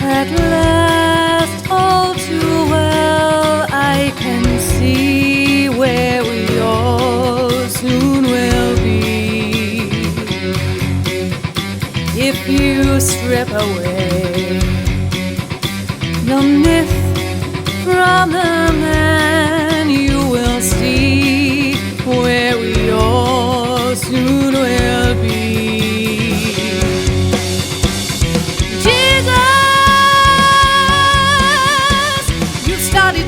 At last, all too well, I can see where we all soon will be. If you strip away the myth from the man, you will see where we all soon will be.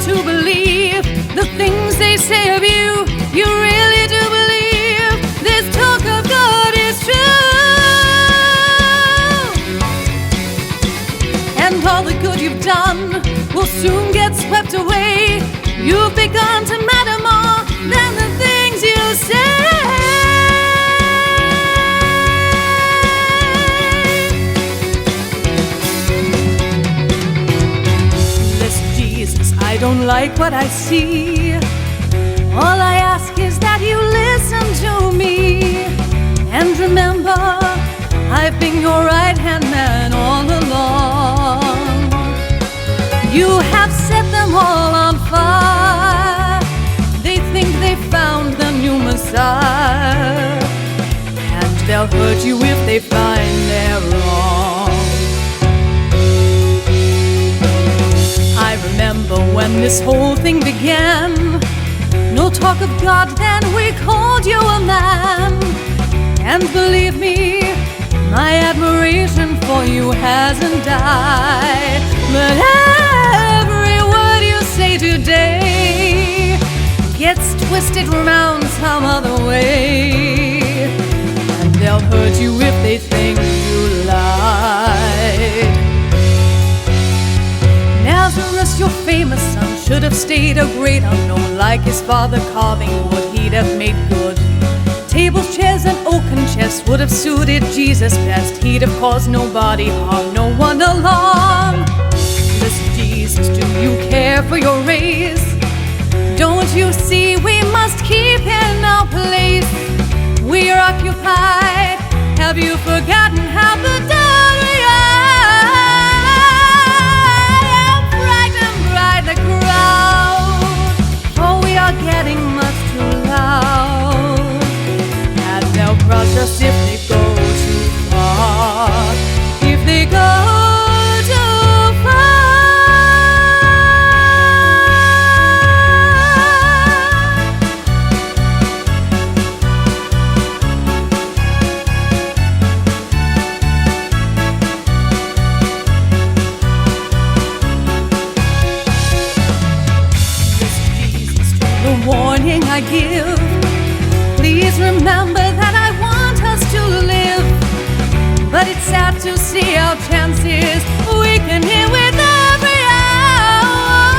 To believe the things they say of you, you really do believe this talk of God is true. And all the good you've done will soon get swept away. You've begun to matter more than the things you say. I don't like what I see. All I ask is that you listen to me. And remember, I've been your right-hand man all along. You have set them all on fire. They think they found the new Messiah, and they'll hurt you if they find they're wrong. I remember when this whole thing began. No talk of God, then we called you a man. And believe me, my admiration for you hasn't died. But every word you say today gets twisted round some other way. And they'll hurt you if they think you lied. Lazarus, your famous son, should have stayed a great unknown. Like his father carving wood, he'd have made good. Tables, chairs, and oaken chests would have suited Jesus best. He'd have caused nobody harm, no one alarm. Listen, Jesus, do you care for your race? Don't you see we must keep in our place? We are occupied. Have you forgotten how the dawn we are? The crowd, for we are getting much too loud, and they'll crush us if they go too far, if they go too far. Warning I give, please remember that I want us to live. But it's sad to see our chances weaken here with every hour.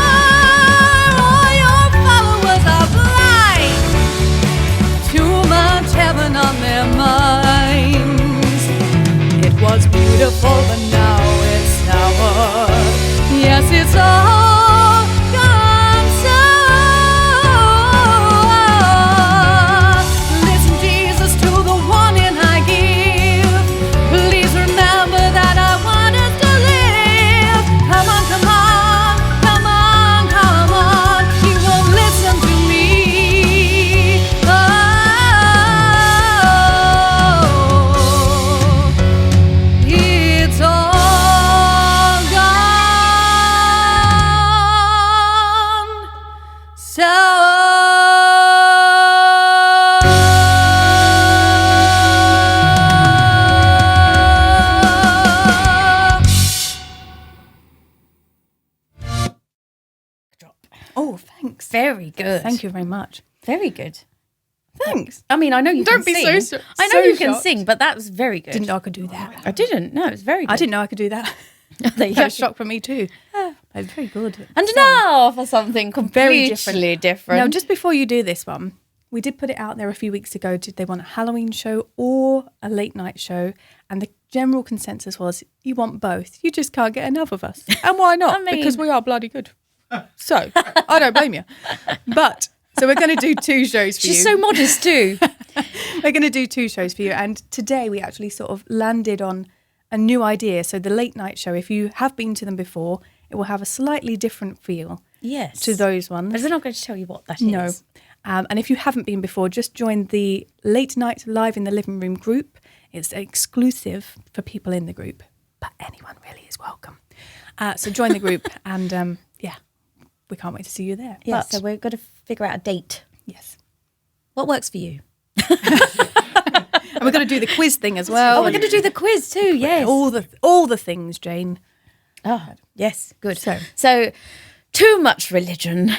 All your followers are blind, too much heaven on their minds. It was beautiful, but now it's sour. Yes, it's all gone sour. Oh, thanks.
Very good.
Thank you very much.
Very good.
Thanks.
I mean, I know you
Don't
can
be
sing.
so
I know you
shocked.
can sing, but that was very good.
Didn't know I could do that.
I didn't. No, it was very good.
I didn't know I could do that.
There you
That
go.
was a shock for me too. It was very good.
And now for something
Very
completely different.
Now, just before you do this one, we did put it out there a few weeks ago. Did they want a Halloween show or a late night show? And the general consensus was, you want both. You just can't get enough of us. And why not? Because we are bloody good. So, I don't blame you. But, so we're going to do 2 shows for you.
She's so modest too.
We're going to do 2 shows for you. And today we actually sort of landed on a new idea. So the late night show, if you have been to them before, it will have a slightly different feel to those ones.
But we're not going to tell you what that
No.
is.
And if you haven't been before, just join the Late Night Live in the Living Room group. It's exclusive for people in the group, but anyone really is welcome. So join the group and, we can't wait to see you there.
Yeah,
But,
so we're going to figure out a date.
yes.
What works for you?
And we're going to do the quiz thing as well.
Oh, we're going to do the quiz too, yes.
All the things, Jane.
Oh, yes, good.
So
too much religion.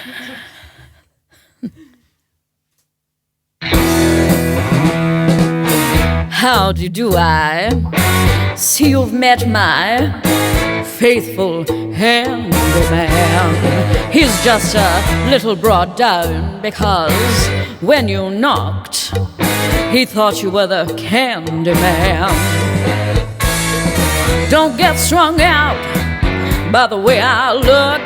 How do I see you've met my faithful handyman? He's just a little brought down because when you knocked, he thought you were the candy man. Don't get strung out by the way I look.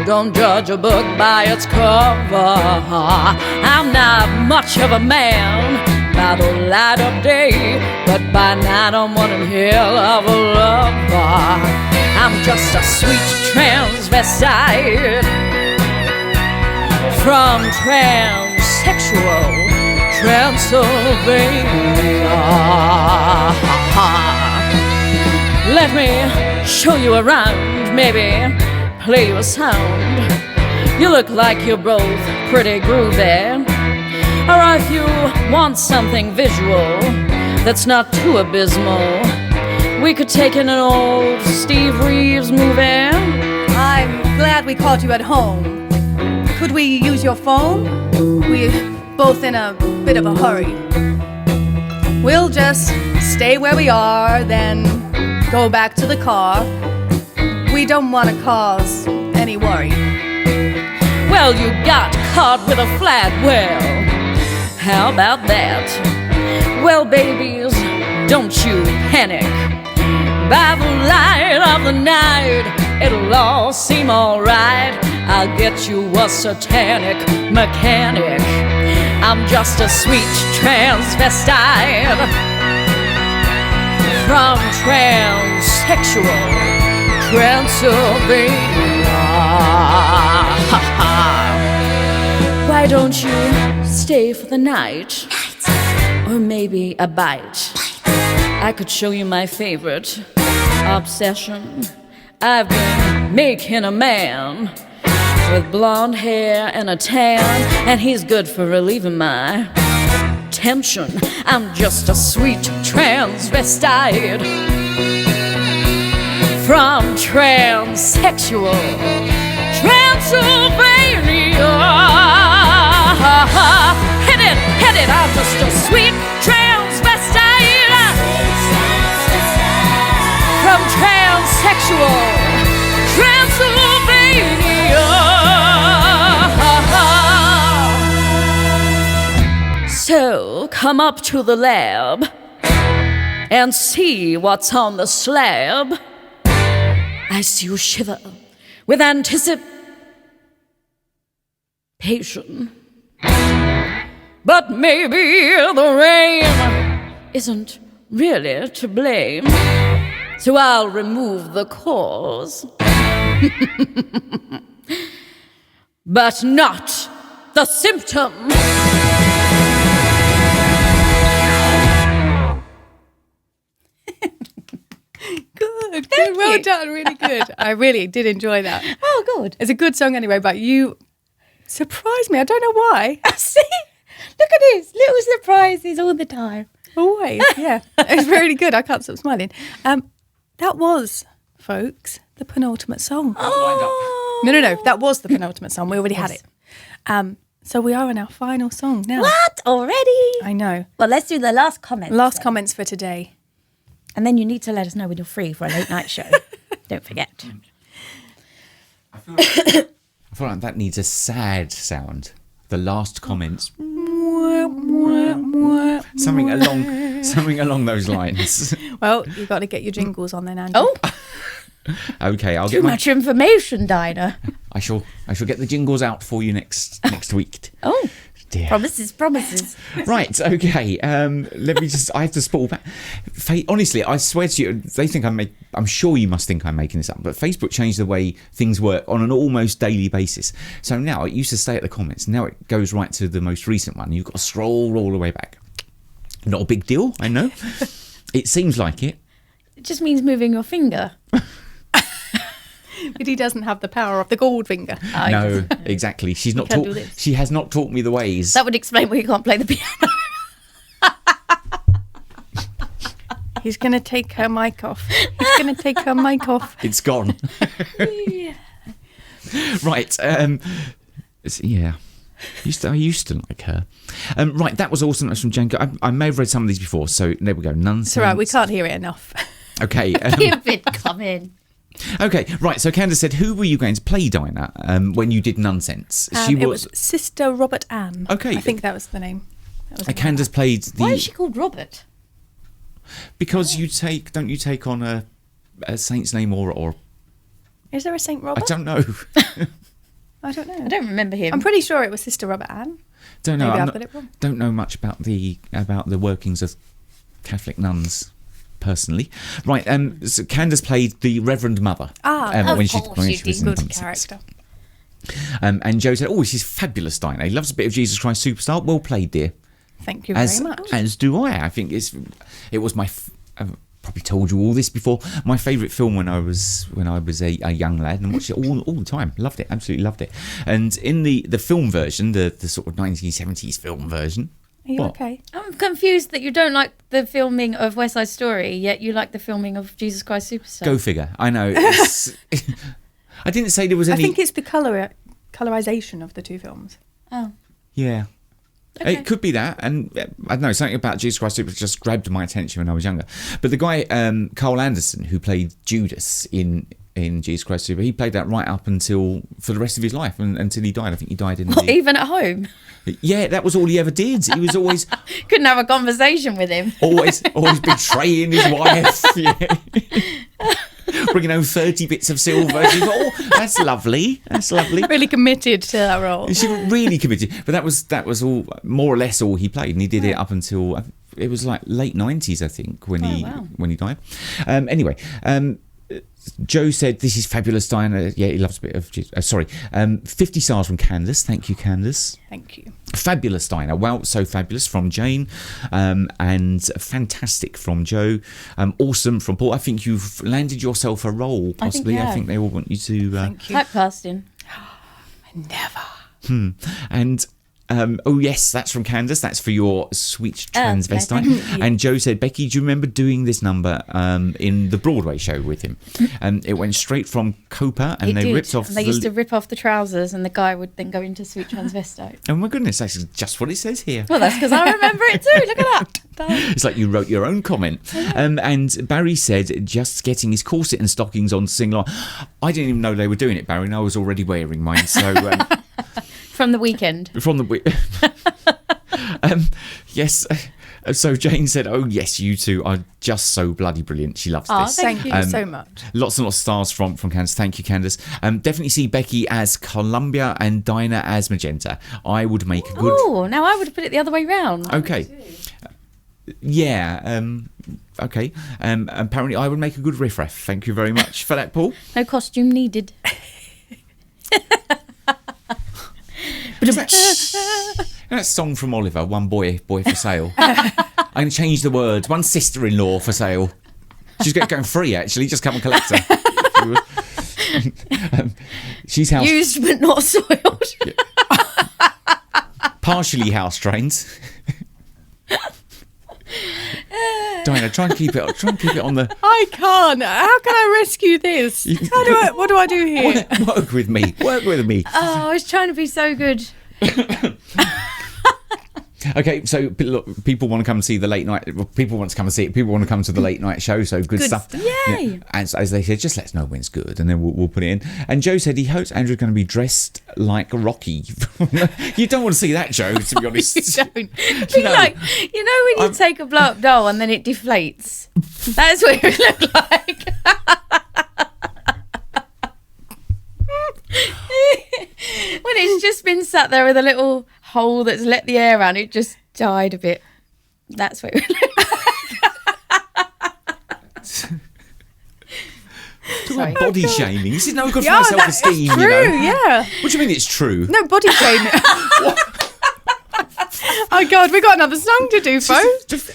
Don't judge a book by its cover. I'm not much of a man by the light of day, but by night I'm one hell of a lover. I'm just a sweet transvestite from transsexual Transylvania. Let me show you around, maybe play you a sound. You look like you're both pretty groovy. Or if you want something visual that's not too abysmal, we could take in an old Steve Reeves movie.
I'm glad we caught you at home. Could we use your phone? We're both in a bit of a hurry. We'll just stay where we are, then go back to the car. We don't want to cause any worry.
Well, you got caught with a flat well. How about that? Well, babies, don't you panic. By the light of the night, it'll all seem alright. I'll get you a satanic mechanic. I'm just a sweet transvestite from transsexual Transylvania. Why don't you stay for the night? Or maybe a bite. I could show you my favorite obsession. I've been making a man with blonde hair and a tan, and he's good for relieving my tension. I'm just a sweet transvestite from transsexual Transylvania. Hit it, I'm just a sweet transvestite from transsexual Transylvania. So come up to the lab and see what's on the slab. I see you shiver with anticipation. But maybe the rain isn't really to blame, so I'll remove the cause. But not the symptom.
Good.
Thank
Well
you.
done. Really good. I really did enjoy that.
Oh, good.
It's a good song anyway, but you surprised me. I don't know why.
See? Look at this. Little surprises all the time.
Always, yeah. It's really good. I can't stop smiling. That was, folks, the penultimate song.
Oh.
No. That was the penultimate song. We already had it. So we are on our final song now.
What? Already?
I know.
Well, let's do the last comment.
Last comments for today.
And then you need to let us know when you're free for a late night show. Don't forget.
I feel like that needs a sad sound. The last comments. Something along those lines.
Well, you've got to get your jingles on then, Andy.
Oh,
Okay, I'll
too
get
much information, Dinah.
I shall get the jingles out for you next week.
Oh,
Dear.
promises.
Right, okay. Let me just. I have to spoil back. Honestly, I swear to you, they think I'm sure you must think I'm making this up, but Facebook changed the way things work on an almost daily basis. So now it used to stay at the comments. Now it goes right to the most recent one. You've got to scroll all the way back. Not a big deal, I know. It seems like it.
It just means moving your finger.
But he doesn't have the power of the gold finger.
No, exactly. She's not
can't do
taught.
this.
She has not taught me the ways.
That would explain why you can't play the piano.
He's going to take her mic off.
It's gone. Right. Yeah. I used to like her. Right. That was awesome. That's from Janko. I may have read some of these before. So there we go. Nonsense.
It's all right. We can't hear it enough.
Okay.
Give it, come in.
Okay. Right. So Candace said, "Who were you going to play, Dinah, when you did Nonsense?"
It was Sister Robert Ann.
Okay.
I think that was the name.
Candace played the.
Why is she called Robert?
Because don't you take on a saint's name or
Is there a Saint
I
Robert?
don't know.
I don't know.
I don't remember him.
I'm pretty sure it was Sister Robert Ann.
Don't know.
Maybe
I'm
I got it wrong.
Don't know much about the workings of Catholic nuns personally. Right. So Candace played the Reverend Mother.
of
when she
course
when
you
she was
did.
in
Good
Nonsense.
character.
And Joe said, "Oh, she's fabulous, Dinah. He loves a bit of Jesus Christ Superstar. Well played, dear."
Thank you very much.
As do I. I think it was my. I've probably told you all this before. My favourite film when I was a young lad, and watched it all the time. Loved it, absolutely loved it. And in the film version, the sort of 1970s film version.
Are you
What?
okay?
I'm confused that you don't like the filming of West Side Story, yet you like the filming of Jesus Christ Superstar.
Go figure. I know. It's, I didn't say there was any.
I think it's the colorization of the two films.
Oh.
Yeah.
Okay.
It could be that, and I don't know, something about Jesus Christ Superstar just grabbed my attention when I was younger. But the guy, Carl Anderson, who played Judas in Jesus Christ Superstar, he played that right up for the rest of his life, until he died. I think he died in
What, even at home?
Yeah, that was all he ever did. He was always
Couldn't have a conversation with him.
always betraying his wife. Yeah. Bringing home 30 bits of silver. She thought, "Oh, that's lovely. That's lovely."
Really committed to that role.
She was really committed. But that was all more or less all he played, and he did it up until it was like late 90s, I think, when he died. Anyway, Joe said, "This is fabulous, Dinah." Yeah, he loves a bit of. 50 stars from Candace. Thank you, Candace.
Thank you.
Fabulous, Dinah. Well, so fabulous from Jane, and fantastic from Joe. Awesome from Paul. I think you've landed yourself a role, possibly. I think they all want you to.
Thank you.
Typecasting.
Never.
And oh yes, that's from Candace. That's for your sweet transvestite.
Okay.
And Joe said, "Becky, do you remember doing this number in the Broadway show with him?" And it went straight from Copa, and they ripped off.
And they used to rip off the trousers, and the guy would then go into Sweet Transvestite.
Oh my goodness, that's just what it says here.
Well, that's because I remember it too. Look at that.
It's like you wrote your own comment. And Barry said, "Just getting his corset and stockings on to sing along." I didn't even know they were doing it, Barry, and I was already wearing mine. So
From the weekend.
from the yes. So Jane said, "Oh yes, you two are just so bloody brilliant." She loves this.
Thank you so much.
Lots and lots of stars from Candace. Thank you, Candace. Definitely see Becky as Columbia and Dinah as Magenta. I would make a good.
Oh, now I would have put it the other way round.
Okay. Yeah. Okay. Apparently, I would make a good riffraff. Thank you very much for that, Paul.
No costume needed.
That song from Oliver, "One Boy for Sale." I'm going to change the words. "One sister-in-law for sale." She's going free, actually. Just come and collect her. She's house
Used but not soiled.
partially house trained. Dinah, try and keep it on the.
I can't. How can I rescue this? What do I do here?
Work with me. Work with me.
Oh, I was trying to be so good.
Okay, so look, people want to come and see the late night. People want to come and see it. People want to come to the late night show. So good stuff.
Yay!
And as they said, just let us know when it's good, and then we'll put it in. And Joe said he hopes Andrew's going to be dressed like Rocky. You don't want to see that, Joe. To be honest,
You don't. It'd be like, you know when you take a blow up doll and then it deflates. That's what it would look like. When it's just been sat there with a little hole that's let the air out, it just died a bit. That's what it would look like. Sorry.
Body shaming. This is no good for
Yeah,
my self-esteem.
that's true, yeah.
What do you mean it's true?
No, body shaming. Oh, God, we got another song to do, folks.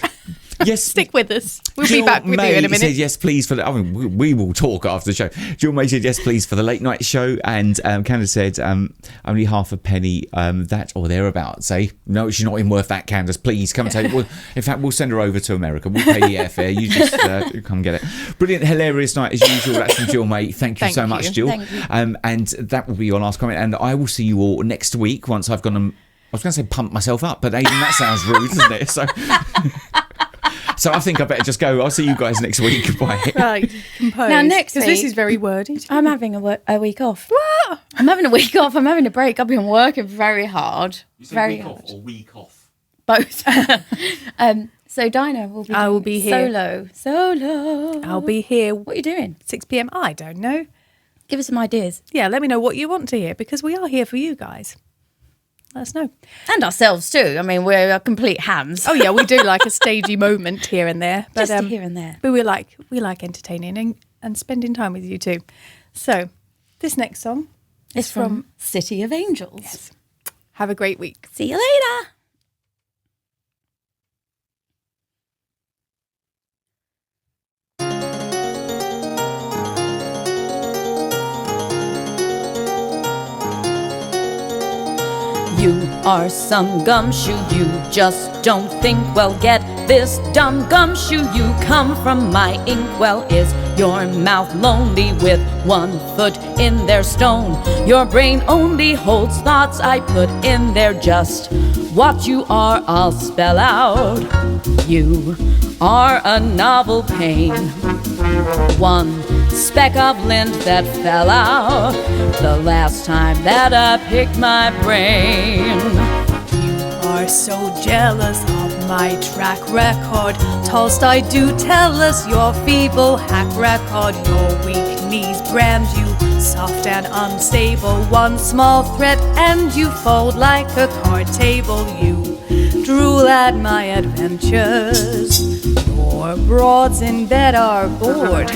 Yes.
Stick with us. We'll
Jill
be back with
May
you in a minute.
said yes, please for the. I mean, we will talk after the show. Jill May said yes, please for the late night show, and Candace said only half a penny, that or thereabouts. Say no, she's not even worth that. Candace, please come and take. In fact, we'll send her over to America. We'll pay the airfare. You just come get it. Brilliant, hilarious night as usual. That's from Jill May. Thank you so much, Jill.
Thank you.
And that will be your last comment. And I will see you all next week once I've gone and. I was going to say pump myself up, but Aidan, that sounds rude, doesn't it? So I think I better just go. I'll see you guys next week. Bye.
Right, compose.
Now, next
Because this
week-
is very wordy.
I'm having a week off.
What?
I'm having a week off. I'm having a break. I've been working very hard. Very hard.
or week off?
Both. So Dinah will be.
I will be here.
Solo.
I'll be here
What are you doing?
6 p.m. I don't know.
Give us some ideas.
Yeah, let me know what you want to hear because we are here for you guys. Let us know.
And ourselves too. I mean, we're complete hams.
Oh yeah, we do like a stagey moment here and there, but
Just here and there.
But we like entertaining and spending time with you too. So this next song
It's from City of Angels.
Yes. Have a great week.
See you later. You are some gumshoe, you just don't think. Well, get this dumb gumshoe, you come from my inkwell. Is your mouth lonely with 1 foot in their stone? Your brain only holds thoughts I put in there. Just what you are, I'll spell out. You are a novel pain, 1 speck of lint that fell out the last time that I picked my brain.
You are so jealous of my track record. Tolstoy do tell us your feeble hack record. Your weak knees brand you soft and unstable. 1 small threat and you fold like a card table. You drool at my adventures. Your broads in bed are bored.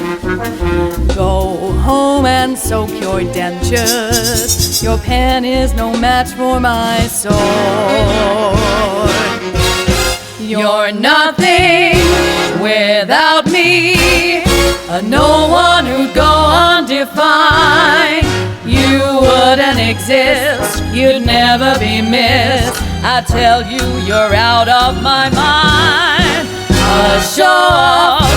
Go home and soak your dentures. Your pen is no match for my sword. You're nothing without me, no one who'd go undefined. You wouldn't exist, you'd never be missed. I tell you, you're out of my mind. A show-off,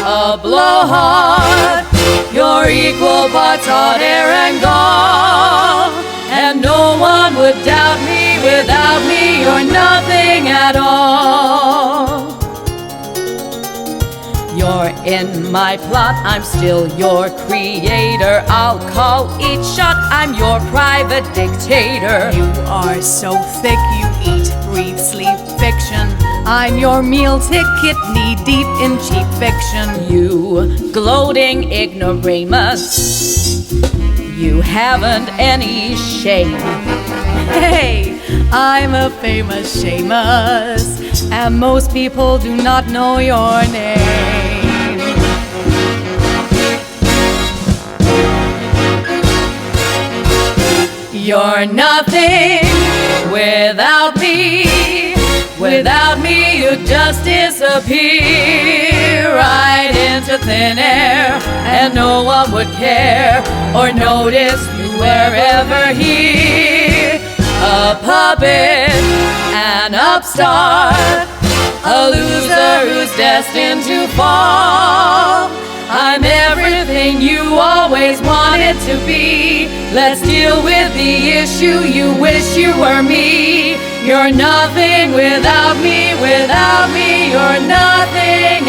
a blowhard, you're equal parts hot air and gall. And no one would doubt me, without me you're nothing at all. You're in my plot, I'm still your creator. I'll call each shot, I'm your private dictator. You are so thick, you eat, breathe, sleep fiction. I'm your meal ticket, knee-deep in cheap fiction.
You gloating ignoramus, you haven't any shame.
Hey, I'm a famous shamus, and most people do not know your name.
You're nothing without me. Without me, you just disappear right into thin air, and no one would care or notice you wherever here. A puppet, an upstart, a loser who's destined to fall. I'm everything something you always wanted to be. Let's deal with the issue, you wish you were me. You're nothing without me, you're nothing